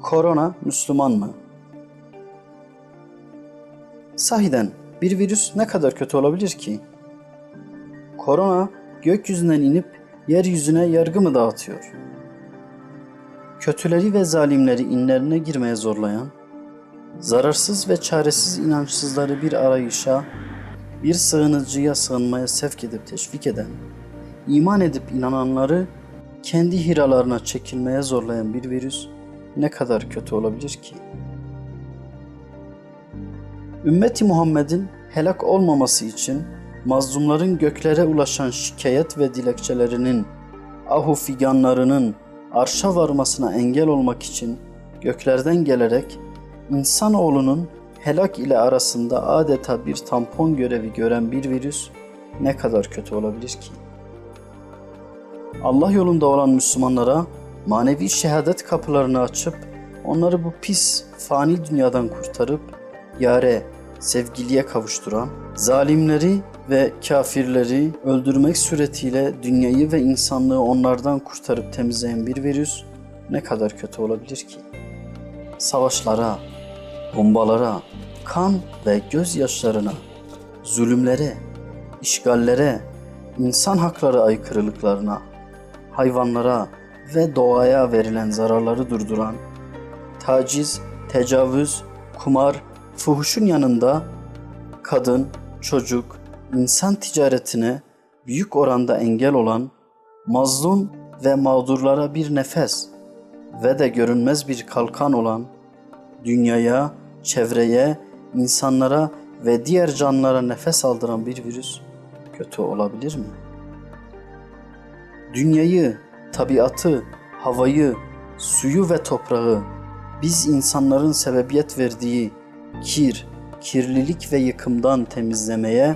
Korona Müslüman mı? Sahiden bir virüs ne kadar kötü olabilir ki? Korona gökyüzünden inip yeryüzüne yargı mı dağıtıyor? Kötüleri ve zalimleri inlerine girmeye zorlayan, zararsız ve çaresiz inançsızları bir arayışa, bir sığınıcıya sığınmaya sevk edip teşvik eden, iman edip inananları kendi hiralarına çekilmeye zorlayan bir virüs ne kadar kötü olabilir ki? Ümmeti Muhammed'in helak olmaması için mazlumların göklere ulaşan şikayet ve dilekçelerinin, ahu figanlarının arşa varmasına engel olmak için göklerden gelerek insanoğlunun helak ile arasında adeta bir tampon görevi gören bir virüs ne kadar kötü olabilir ki? Allah yolunda olan Müslümanlara manevi şehadet kapılarını açıp onları bu pis, fani dünyadan kurtarıp yare, sevgiliye kavuşturan, zalimleri ve kafirleri öldürmek suretiyle dünyayı ve insanlığı onlardan kurtarıp temizleyen bir virüs ne kadar kötü olabilir ki? Savaşlara, bombalara, kan ve gözyaşlarına, zulümlere, işgallere, insan hakları aykırılıklarına, hayvanlara ve doğaya verilen zararları durduran, taciz, tecavüz, kumar, fuhuşun yanında kadın, çocuk, insan ticaretine büyük oranda engel olan, mazlum ve mağdurlara bir nefes ve de görünmez bir kalkan olan, dünyaya, çevreye, insanlara ve diğer canlılara nefes aldıran bir virüs kötü olabilir mi? Dünyayı, tabiatı, havayı, suyu ve toprağı biz insanların sebebiyet verdiği kirlilik ve yıkımdan temizlemeye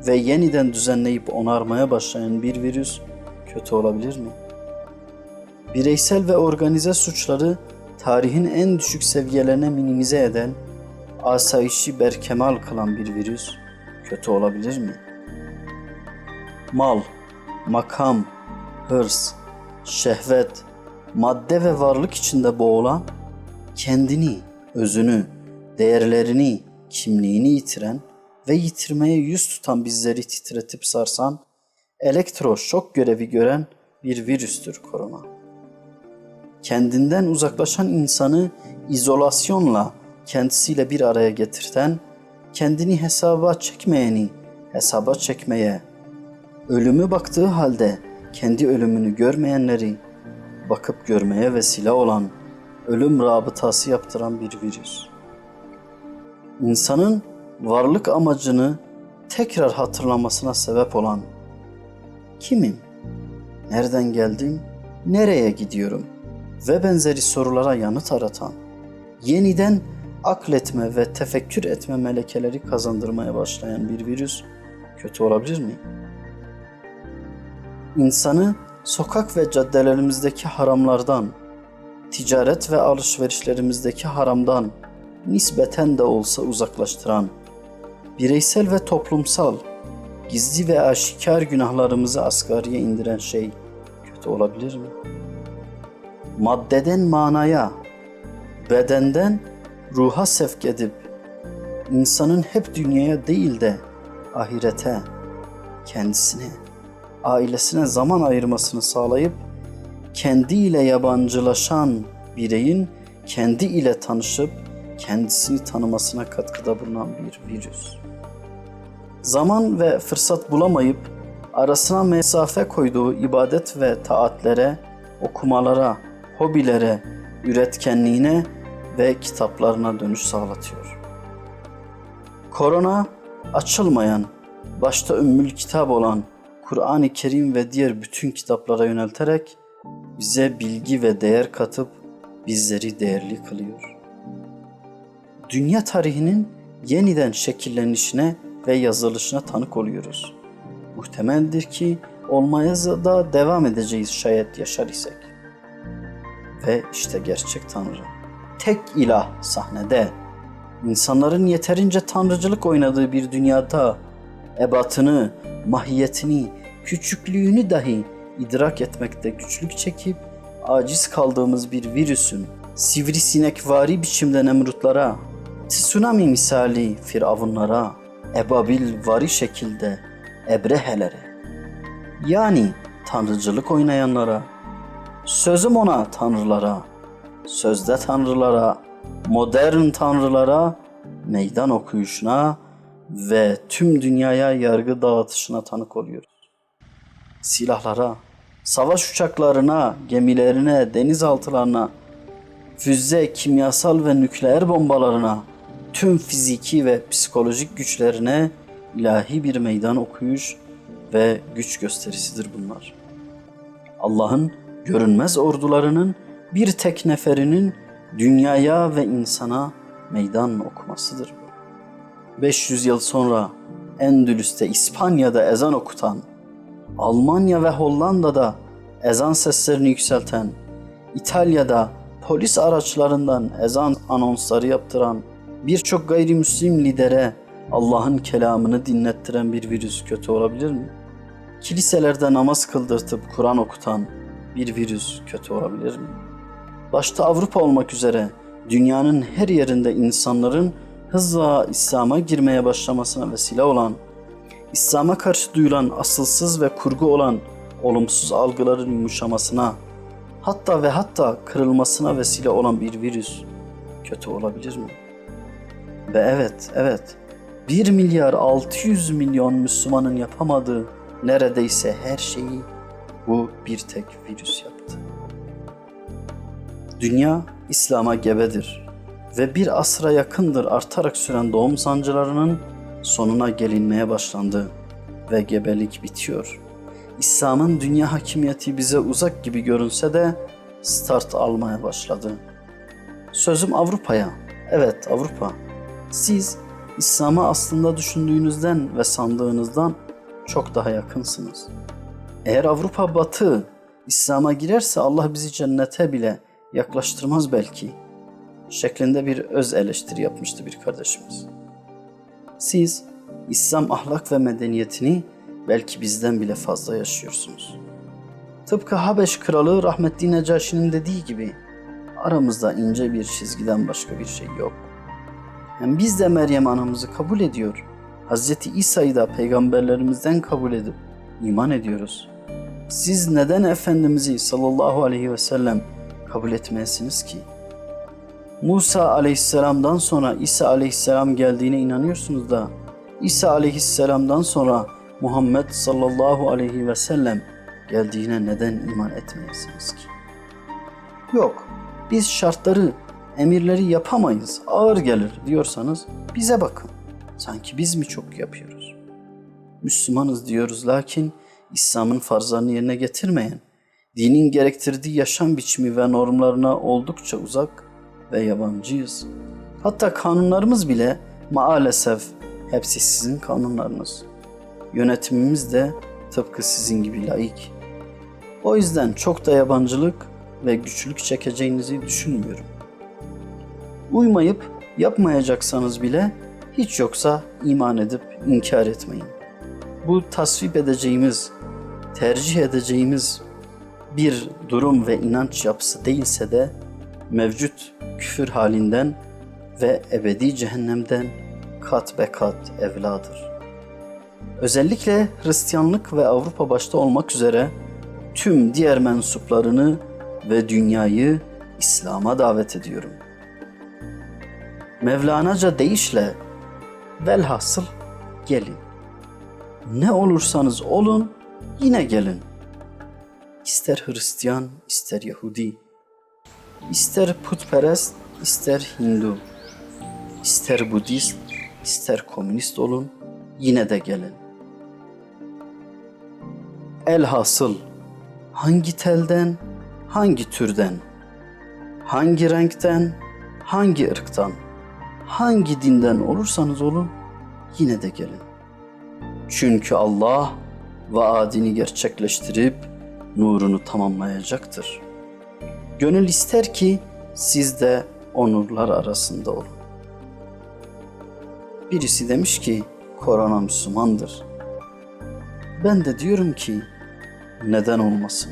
ve yeniden düzenleyip onarmaya başlayan bir virüs kötü olabilir mi? Bireysel ve organize suçları tarihin en düşük seviyelerine minimize eden, asayişi berkemal kılan bir virüs kötü olabilir mi? Mal, makam, hırs, şehvet, madde ve varlık içinde boğulan, kendini, özünü, değerlerini, kimliğini yitiren ve yitirmeye yüz tutan bizleri titretip sarsan, elektroşok görevi gören bir virüstür korona. Kendinden uzaklaşan insanı izolasyonla kendisiyle bir araya getirten, kendini hesaba çekmeyeni hesaba çekmeye, ölümü baktığı halde kendi ölümünü görmeyenleri bakıp görmeye vesile olan, ölüm rabıtası yaptıran bir virüs. İnsanın varlık amacını tekrar hatırlamasına sebep olan, kimim, nereden geldim, nereye gidiyorum ve benzeri sorulara yanıt aratan, yeniden akletme ve tefekkür etme melekeleri kazandırmaya başlayan bir virüs kötü olabilir mi? İnsanı sokak ve caddelerimizdeki haramlardan, ticaret ve alışverişlerimizdeki haramdan nispeten de olsa uzaklaştıran, bireysel ve toplumsal, gizli ve aşikar günahlarımızı asgariye indiren şey kötü olabilir mi? Maddeden manaya, bedenden ruha sevk edip, insanın hep dünyaya değil de ahirete, kendisine, ailesine zaman ayırmasını sağlayıp, kendiyle yabancılaşan bireyin kendi ile tanışıp kendisini tanımasına katkıda bulunan bir virüs. Zaman ve fırsat bulamayıp arasına mesafe koyduğu ibadet ve taatlere, okumalara, hobilere, üretkenliğine ve kitaplarına dönüş sağlatıyor. Korona açılmayan, başta Ümmül Kitap olan Kur'an-ı Kerim ve diğer bütün kitaplara yönelterek bize bilgi ve değer katıp bizleri değerli kılıyor. Dünya tarihinin yeniden şekillenişine ve yazılışına tanık oluyoruz. Muhtemeldir ki olmaya da devam edeceğiz şayet yaşar isek. Ve işte gerçek Tanrı. Tek ilah sahnede, insanların yeterince tanrıcılık oynadığı bir dünyada ebatını, mahiyetini, küçüklüğünü dahi idrak etmekte güçlük çekip aciz kaldığımız bir virüsün sivrisinekvari biçimde Nemrutlara, tsunami misali firavunlara, ebabil vari şekilde ebrehelere, yani tanrıcılık oynayanlara, sözüm ona tanrılara, sözde tanrılara, modern tanrılara, meydan okuyuşuna ve tüm dünyaya yargı dağıtışına tanık oluyoruz. Silahlara, savaş uçaklarına, gemilerine, denizaltılarına, füze, kimyasal ve nükleer bombalarına, tüm fiziki ve psikolojik güçlerine ilahi bir meydan okuyuş ve güç gösterisidir bunlar. Allah'ın görünmez ordularının bir tek neferinin dünyaya ve insana meydan okumasıdır bu. 500 yıl sonra Endülüs'te, İspanya'da ezan okutan, Almanya ve Hollanda'da ezan seslerini yükselten, İtalya'da polis araçlarından ezan anonsları yaptıran, birçok gayrimüslim lidere Allah'ın kelamını dinlettiren bir virüs kötü olabilir mi? Kiliselerde namaz kıldırtıp Kur'an okutan bir virüs kötü olabilir mi? Başta Avrupa olmak üzere dünyanın her yerinde insanların hızla İslam'a girmeye başlamasına vesile olan, İslam'a karşı duyulan asılsız ve kurgu olan olumsuz algıların yumuşamasına, hatta kırılmasına vesile olan bir virüs kötü olabilir mi? Ve evet, 1 milyar 600 milyon Müslümanın yapamadığı neredeyse her şeyi bu bir tek virüs yaptı. Dünya İslam'a gebedir ve bir asra yakındır artarak süren doğum sancılarının sonuna gelinmeye başlandı ve gebelik bitiyor. İslam'ın dünya hakimiyeti bize uzak gibi görünse de start almaya başladı. Sözüm Avrupa'ya. Evet, Avrupa. Siz İslam'a aslında düşündüğünüzden ve sandığınızdan çok daha yakınsınız. Eğer Avrupa Batı İslam'a girerse Allah bizi cennete bile yaklaştırmaz belki şeklinde bir öz eleştiri yapmıştı bir kardeşimiz. Siz İslam ahlak ve medeniyetini belki bizden bile fazla yaşıyorsunuz. Tıpkı Habeş kralı rahmetli Necaşi'nin dediği gibi aramızda ince bir çizgiden başka bir şey yok. Hem biz de Meryem anamızı kabul ediyor, Hazreti İsa'yı da peygamberlerimizden kabul edip iman ediyoruz. Siz neden Efendimiz'i sallallahu aleyhi ve sellem kabul etmeyesiniz ki? Musa aleyhisselamdan sonra İsa aleyhisselam geldiğine inanıyorsunuz da İsa aleyhisselamdan sonra Muhammed sallallahu aleyhi ve sellem geldiğine neden iman etmeyesiniz ki? Yok, biz şartları, emirleri yapamayız, ağır gelir diyorsanız bize bakın. Sanki biz mi çok yapıyoruz? Müslümanız diyoruz lakin İslam'ın farzlarını yerine getirmeyen, dinin gerektirdiği yaşam biçimi ve normlarına oldukça uzak ve yabancıyız. Hatta kanunlarımız bile maalesef hepsi sizin kanunlarınız. Yönetimimiz de tıpkı sizin gibi laik. O yüzden çok da yabancılık ve güçlük çekeceğinizi düşünmüyorum. Uymayıp yapmayacaksanız bile hiç yoksa iman edip inkar etmeyin. Bu tasvip edeceğimiz, tercih edeceğimiz bir durum ve inanç yapısı değilse de mevcut küfür halinden ve ebedi cehennemden kat be kat evladır. Özellikle Hristiyanlık ve Avrupa başta olmak üzere tüm diğer mensuplarını ve dünyayı İslam'a davet ediyorum. Mevlanaca deyişle velhasıl gelin. Ne olursanız olun yine gelin. İster Hristiyan, ister Yahudi, ister putperest, ister Hindu, ister Budist, ister komünist olun yine de gelin. Elhasıl hangi telden, hangi türden, hangi renkten, hangi ırktan, hangi dinden olursanız olun yine de gelin. Çünkü Allah vaadini gerçekleştirip nurunu tamamlayacaktır. Gönül ister ki siz de o nurlar arasında olun. Birisi demiş ki korona Müslümandır. Ben de diyorum ki neden olmasın?